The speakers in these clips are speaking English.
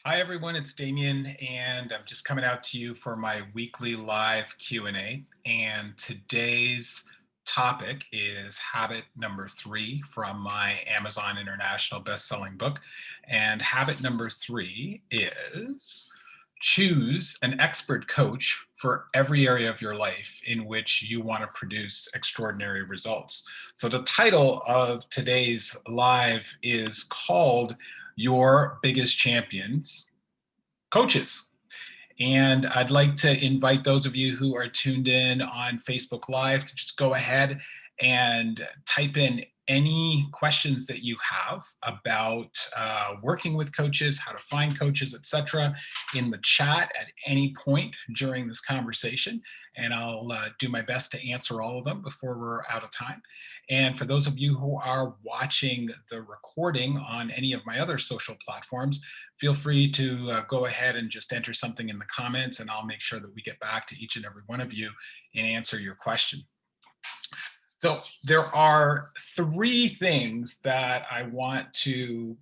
Hi everyone, it's Damien, and I'm just coming out to you for my weekly live Q&A. And today's topic is habit number 3 from my Amazon International best-selling book. And habit number 3 is choose an expert coach for every area of your life in which you want to produce extraordinary results. So the title of today's live is called Your Biggest Champions, Coaches. And I'd like to invite those of you who are tuned in on Facebook Live to just go ahead and type in any questions that you have about working with coaches, how to find coaches, etc., in the chat at any point during this conversation. And I'll do my best to answer all of them before we're out of time. And for those of you who are watching the recording on any of my other social platforms, feel free to go ahead and just enter something in the comments, and I'll make sure that we get back to each and every one of you and answer your question. So there are 3 things that I want to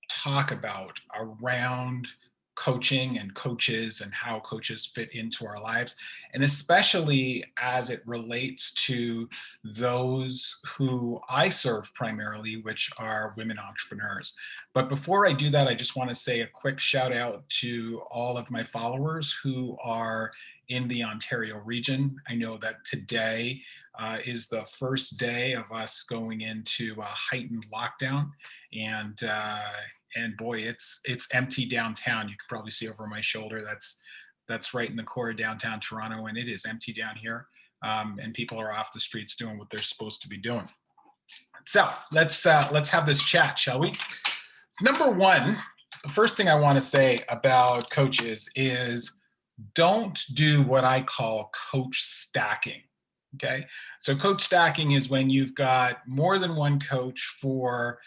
talk about around coaching and coaches and how coaches fit into our lives, and especially as it relates to those who I serve primarily, which are women entrepreneurs. But before I do that, I just want to say a quick shout out to all of my followers who are in the Ontario region. I know that today is the first day of us going into a heightened lockdown, and boy, it's empty downtown. You can probably see over my shoulder. That's right in the core of downtown Toronto, and it is empty down here. And people are off the streets doing what they're supposed to be doing. So let's have this chat, shall we? Number one, the first thing I want to say about coaches is don't do what I call coach stacking. Okay, so coach stacking is when you've got more than one coach for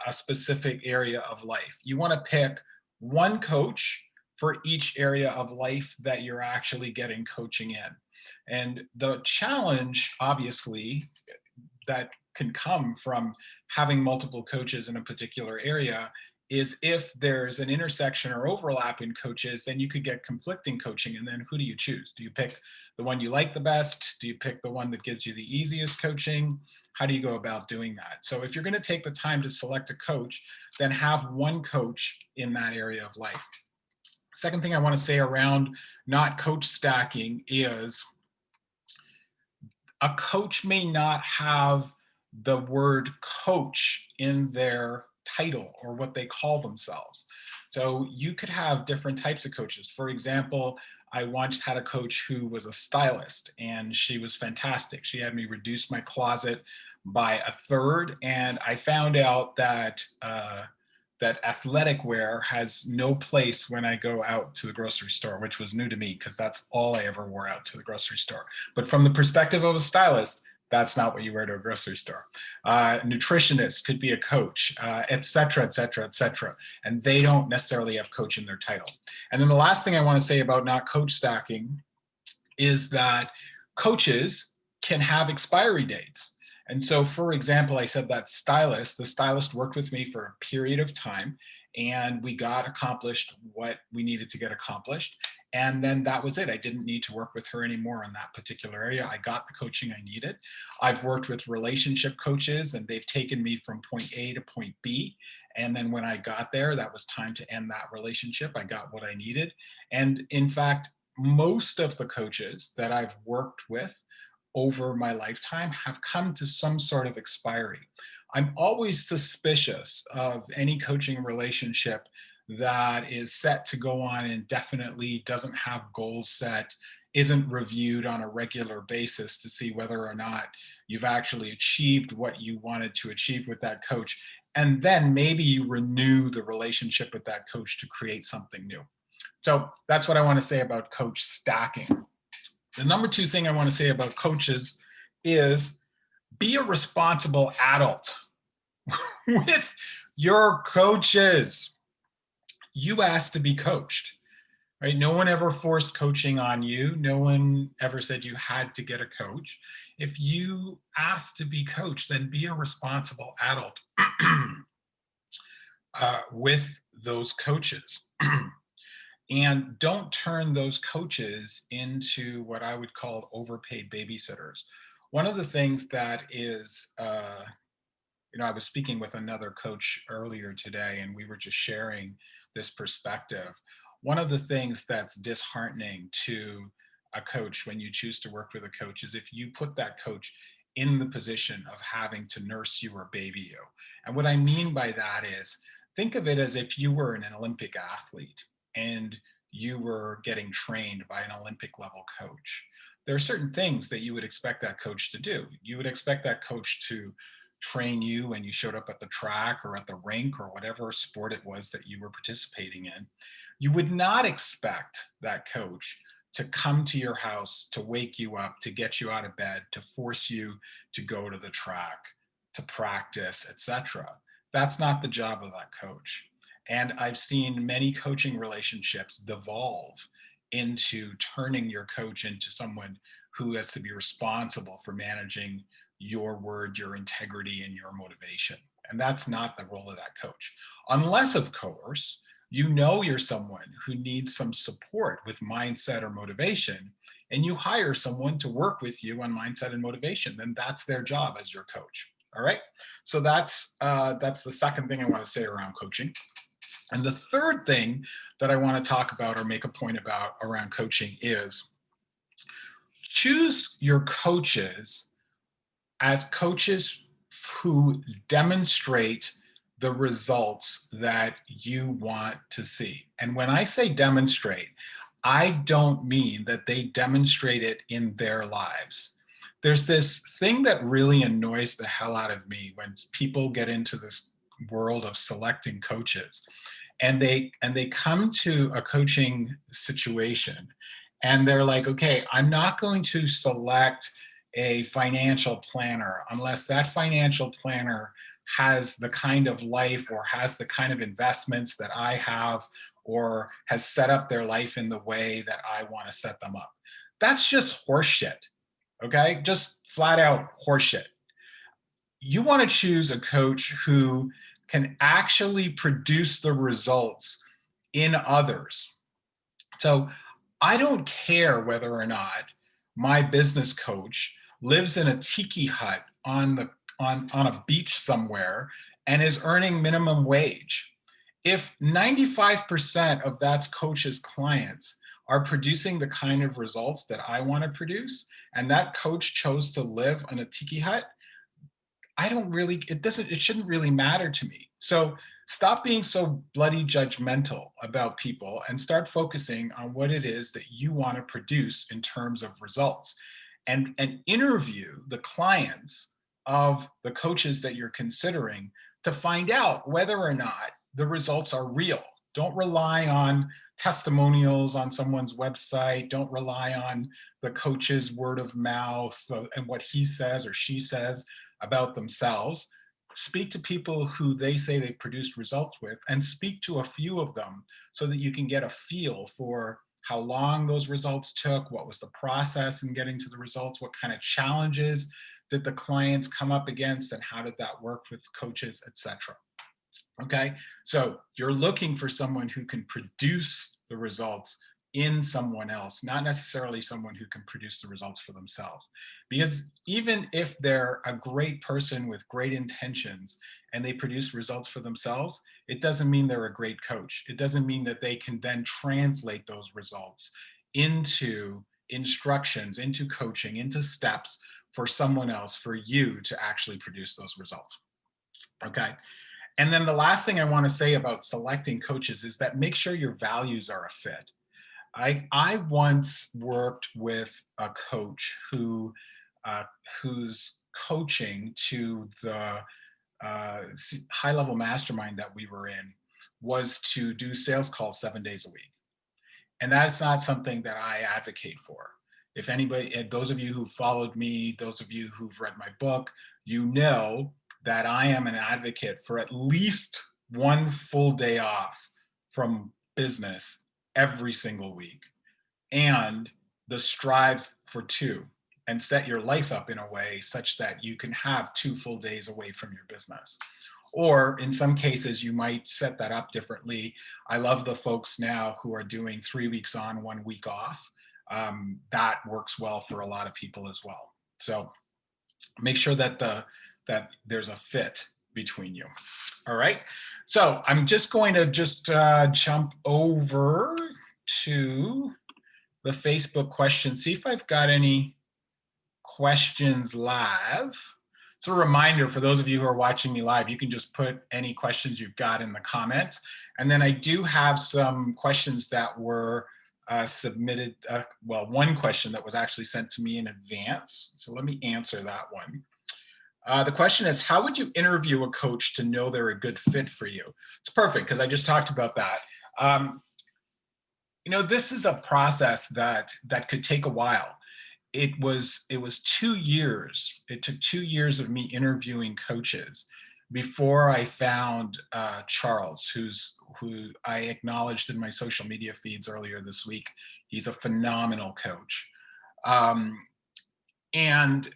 a specific area of life. You want to pick one coach for each area of life that you're actually getting coaching in. And the challenge, obviously, that can come from having multiple coaches in a particular area is if there's an intersection or overlap in coaches, then you could get conflicting coaching. And then who do you choose? Do you pick the one you like the best? Do you pick the one that gives you the easiest coaching? How do you go about doing that? So if you're going to take the time to select a coach, then have one coach in that area of life. Second thing I want to say around not coach stacking is a coach may not have the word coach in their title or what they call themselves. So you could have different types of coaches. For example, I once had a coach who was a stylist, and she was fantastic. She had me reduce my closet by 1/3, and I found out that that athletic wear has no place when I go out to the grocery store, which was new to me because that's all I ever wore out to the grocery store. But from the perspective of a stylist, that's not what you wear to a grocery store. Nutritionist could be a coach, et cetera, et cetera, et cetera. And they don't necessarily have coach in their title. And then the last thing I want to say about not coach stacking is that coaches can have expiry dates. And so, for example, I said that the stylist worked with me for a period of time, and we got accomplished what we needed to get accomplished. And then that was it. I didn't need to work with her anymore in that particular area. I got the coaching I needed. I've worked with relationship coaches, and they've taken me from point A to point B. And then when I got there, that was time to end that relationship. I got what I needed. And in fact, most of the coaches that I've worked with over my lifetime have come to some sort of expiry. I'm always suspicious of any coaching relationship that is set to go on indefinitely, doesn't have goals set, isn't reviewed on a regular basis to see whether or not you've actually achieved what you wanted to achieve with that coach. And then maybe you renew the relationship with that coach to create something new. So that's what I want to say about coach stacking. The number 2 thing I want to say about coaches is be a responsible adult with your coaches. You asked to be coached, right? No one ever forced coaching on you. No one ever said you had to get a coach. If you asked to be coached, then be a responsible adult with those coaches. And don't turn those coaches into what I would call overpaid babysitters. One of the things that is, I was speaking with another coach earlier today, and we were just sharing this perspective. One of the things that's disheartening to a coach when you choose to work with a coach is if you put that coach in the position of having to nurse you or baby you. And what I mean by that is think of it as if you were an Olympic athlete and you were getting trained by an Olympic level coach. There are certain things that you would expect that coach to do. You would expect that coach to train you when you showed up at the track or at the rink or whatever sport it was that you were participating in. You would not expect that coach to come to your house, to wake you up, to get you out of bed, to force you to go to the track, to practice, etc. That's not the job of that coach. And I've seen many coaching relationships devolve into turning your coach into someone who has to be responsible for managing your word, your integrity, and your motivation. And that's not the role of that coach. Unless, of course, you know you're someone who needs some support with mindset or motivation, and you hire someone to work with you on mindset and motivation, then that's their job as your coach. All right. So that's the second thing I want to say around coaching. And the third thing that I want to talk about or make a point about around coaching is choose your coaches as coaches who demonstrate the results that you want to see. And when I say demonstrate, I don't mean that they demonstrate it in their lives. There's this thing that really annoys the hell out of me when people get into this world of selecting coaches and they come to a coaching situation and they're like, okay, I'm not going to select a financial planner unless that financial planner has the kind of life or has the kind of investments that I have or has set up their life in the way that I want to set them up. That's just horseshit. Okay, just flat out horseshit. You want to choose a coach who can actually produce the results in others. So I don't care whether or not my business coach lives in a tiki hut on a beach somewhere and is earning minimum wage. If 95% of that coach's clients are producing the kind of results that I want to produce, and that coach chose to live in a tiki hut, it shouldn't really matter to me. So stop being so bloody judgmental about people and start focusing on what it is that you want to produce in terms of results and interview the clients of the coaches that you're considering to find out whether or not the results are real. Don't rely on testimonials on someone's website. Don't rely on the coach's word of mouth and what he says or she says about themselves. Speak to people who they say they've produced results with and speak to a few of them so that you can get a feel for how long those results took, what was the process in getting to the results, what kind of challenges did the clients come up against, and how did that work with coaches, etc. Okay, so you're looking for someone who can produce the results in someone else, not necessarily someone who can produce the results for themselves. Because even if they're a great person with great intentions and they produce results for themselves, it doesn't mean they're a great coach. It doesn't mean that they can then translate those results into instructions, into coaching, into steps for someone else, for you to actually produce those results. Okay. And then the last thing I want to say about selecting coaches is that make sure your values are a fit. I once worked with a coach whose coaching to the high level mastermind that we were in was to do sales calls 7 days a week. And that's not something that I advocate for. If anybody, those of you who followed me, those of you who've read my book, you know that I am an advocate for at least one full day off from business every single week, and the strive for two, and set your life up in a way such that you can have 2 full days away from your business. Or in some cases, you might set that up differently. I love the folks now who are doing 3 weeks on, 1 week off. That works well for a lot of people as well. So make sure that that there's a fit between you. All right. So I'm just going to jump over to the Facebook questions, see if I've got any questions live. So a reminder for those of you who are watching me live, you can just put any questions you've got in the comments. And then I do have some questions that were submitted. Well, one question that was actually sent to me in advance. So let me answer that one. The question is, how would you interview a coach to know they're a good fit for you? It's perfect because I just talked about that. You know, this is a process that could take a while. It was 2 years. It took 2 years of me interviewing coaches before I found Charles, who I acknowledged in my social media feeds earlier this week. He's a phenomenal coach. And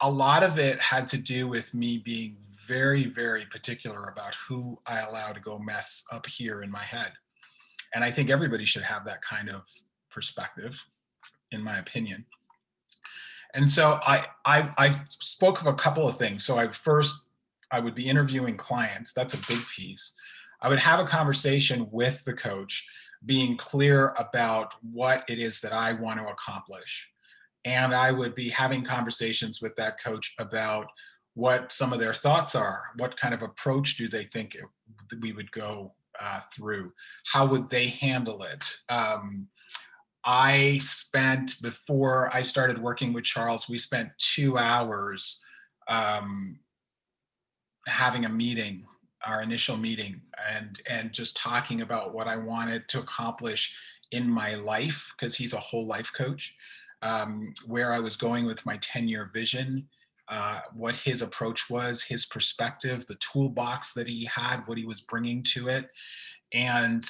a lot of it had to do with me being very, very particular about who I allow to go mess up here in my head. And I think everybody should have that kind of perspective, in my opinion. And so I spoke of a couple of things. So I would be interviewing clients. That's a big piece. I would have a conversation with the coach, being clear about what it is that I want to accomplish. And I would be having conversations with that coach about what some of their thoughts are. What kind of approach do they think we would go through? How would they handle it? I spent, before I started working with Charles, we spent 2 hours having a meeting, our initial meeting, and just talking about what I wanted to accomplish in my life, because he's a whole life coach, where I was going with my 10-year vision, what his approach was, his perspective, the toolbox that he had, what he was bringing to it. And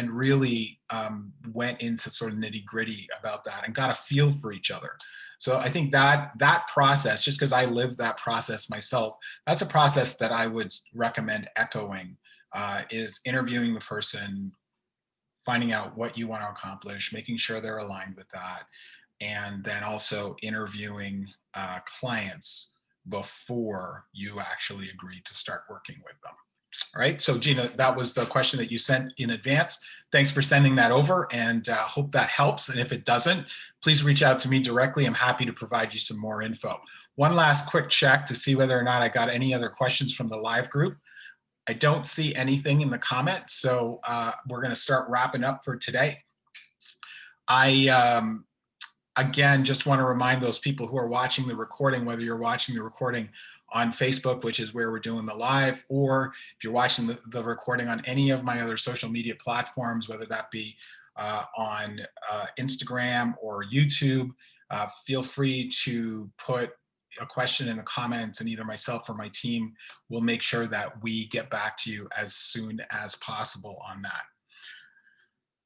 really went into sort of nitty gritty about that and got a feel for each other. So I think that process, just because I lived that process myself, that's a process that I would recommend echoing, is interviewing the person, finding out what you want to accomplish, making sure they're aligned with that, and then also interviewing clients before you actually agree to start working with them. All right, so Gina, that was the question that you sent in advance. Thanks for sending that over, and hope that helps. And if it doesn't, please reach out to me directly. I'm happy to provide you some more info. One last quick check to see whether or not I got any other questions from the live group. I don't see anything in the comments, so we're going to start wrapping up for today. I again just want to remind those people who are watching the recording, whether you're watching the recording on Facebook, which is where we're doing the live, or if you're watching the recording on any of my other social media platforms, whether that be on Instagram or YouTube, feel free to put a question in the comments, and either myself or my team will make sure that we get back to you as soon as possible on that.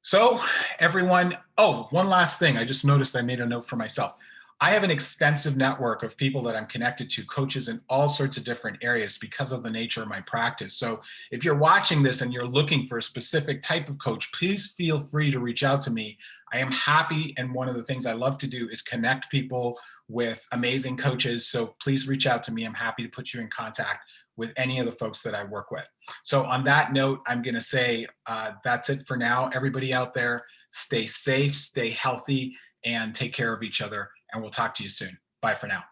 So everyone, oh, one last thing. I just noticed I made a note for myself. I have an extensive network of people that I'm connected to, coaches in all sorts of different areas because of the nature of my practice. So if you're watching this and you're looking for a specific type of coach, please feel free to reach out to me. I am happy, and one of the things I love to do is connect people with amazing coaches. So please reach out to me. I'm happy to put you in contact with any of the folks that I work with. So on that note, I'm going to say that's it for now. Everybody out there, stay safe, stay healthy, and take care of each other. And we'll talk to you soon. Bye for now.